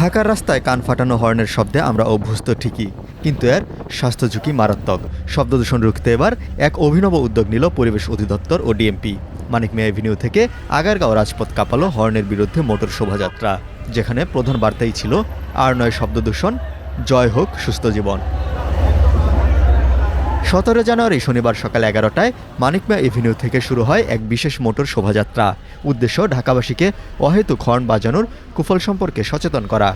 ঢাকার রাস্তায় কান ফাটানো হর্নের শব্দে আমরা অভ্যস্ত ঠিকই, কিন্তু এর স্বাস্থ্য ঝুঁকি মারাত্মক। শব্দদূষণ রুখতে এবার এক অভিনব উদ্যোগ নিল পরিবেশ অধিদপ্তর ও ডিএমপি। মানিক মিয়া এভিনিউ থেকে আগারগাঁও রাজপথ কাঁপালো হর্নের বিরুদ্ধে মোটর শোভাযাত্রা, যেখানে প্রধান বার্তাই ছিল আর নয় শব্দদূষণ, জয় হোক সুস্থ জীবন। 17 জানুয়ারি শনিবার সকাল 11টায় মানিক মিয়া এভিনিউ থেকে শুরু হয় এক বিশেষ মোটর শোভাযাত্রা। উদ্দেশ্য ঢাকাবাসীকে অহেতুক হর্ন বাজানোর কুফল সম্পর্কে সচেতন করা।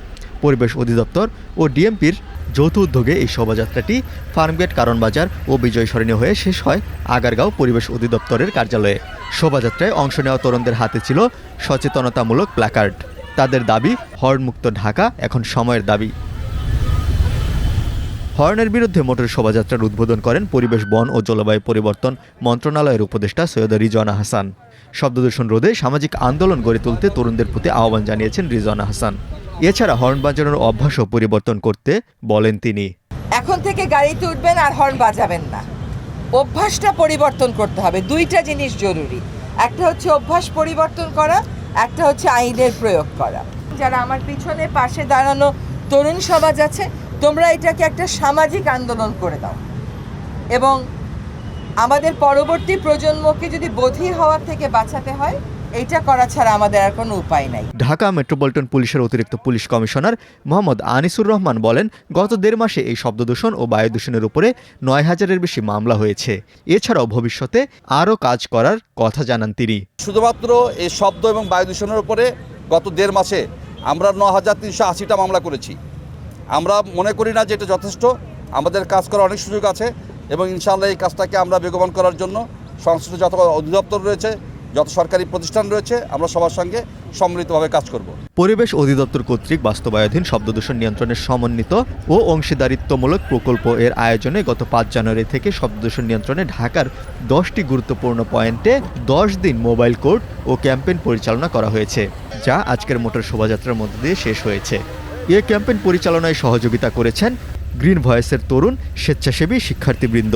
পরিবেশ অধিদপ্তর ও ডিএমপির যৌথ উদ্যোগে এই শোভাযাত্রাটি ফার্মগেট, কারণবাজার ও বিজয় সরণি হয়ে শেষ হয় আগারগাঁও পরিবেশ অধিদপ্তরের কার্যালয়ে। শোভাযাত্রায় অংশ নেওয়া তরুণদের হাতে ছিল সচেতনতামূলক প্ল্যাকার্ড। তাদের দাবি, হর্নমুক্ত ঢাকা এখন সময়ের দাবি। হর্নের বিরুদ্ধে মোটর শোভাযাত্রার উদ্বোধন করেন পরিবেশ, বন ও জলবায়ু পরিবর্তন মন্ত্রণালয়ের উপদেষ্টা সৈয়দা রিজওয়ানা হাসান। শব্দদূষণ রোধে সামাজিক আন্দোলন গড়ে তুলতে তরুণদের প্রতি আহ্বান জানিয়েছেন রিজওয়ানা হাসান। এছাড়া হর্ন বাজানোর অভ্যাসও পরিবর্তন করতে বলেন তিনি। এখন থেকে গাড়িতে উঠবেন আর হর্ন বাজাবেন না, অভ্যাসটা পরিবর্তন করতে হবে। দুইটা জিনিস জরুরি, একটা হচ্ছে অভ্যাস পরিবর্তন করা, একটা হচ্ছে আইনের প্রয়োগ করা। যারা আমার পিছনে পাশে দাঁড়ানো তরুণ সমাজ আছে, তোমরা এটাকে একটা সামাজিক আন্দোলন করে দাও এবং আমাদের পরবর্তী প্রজন্মকে যদি বধির হওয়ার থেকে বাঁচাতে হয়, এইটা করা ছাড়া আমাদের আর কোনো উপায় নাই। ঢাকা মেট্রোপলিটন পুলিশের অতিরিক্ত পুলিশ কমিশনার মোহাম্মদ আনিসুর রহমান বলেন, গত 1.5 মাসে এই শব্দদূষণ ও বায়ু দূষণের উপরে 9000-এর বেশি মামলা হয়েছে। এছাড়াও ভবিষ্যতে আরও কাজ করার কথা জানান তিনি। শুধুমাত্র এই শব্দ এবং বায়ু দূষণের উপরে গত 1.5 মাসে আমরা 9380টা মামলা করেছি। আমরা মনে করি না যে এটা যথেষ্ট, আমাদের কাজ করার অনেক সুযোগ আছে এবং ইনশাআল্লাহ এই কাজটাকে আমরা বেগবান করার জন্য সংশ্লিষ্ট যত অধিদপ্তর রয়েছে, যত সরকারি প্রতিষ্ঠান রয়েছে, আমরা সবার সঙ্গে সম্মিলিতভাবে কাজ করব। পরিবেশ অধিদপ্তর কর্তৃক বাস্তবায়নাধীন শব্দদূষণ নিয়ন্ত্রণের সমন্বিত ও অংশীদারিত্বমূলক প্রকল্প এর আয়োজনে গত 5 জানুয়ারি থেকে শব্দদূষণ নিয়ন্ত্রণে ঢাকার 10টি গুরুত্বপূর্ণ পয়েন্টে 10 দিন মোবাইল কোর্ট ও ক্যাম্পেইন পরিচালনা করা হয়েছে, যা আজকের মোটর শোভাযাত্রার মধ্য দিয়ে শেষ হয়েছে। এ ক্যাম্পেইন পরিচালনায় সহযোগিতা করেছেন গ্রিন ভয়েসের তরুণ স্বেচ্ছাসেবী শিক্ষার্থীবৃন্দ।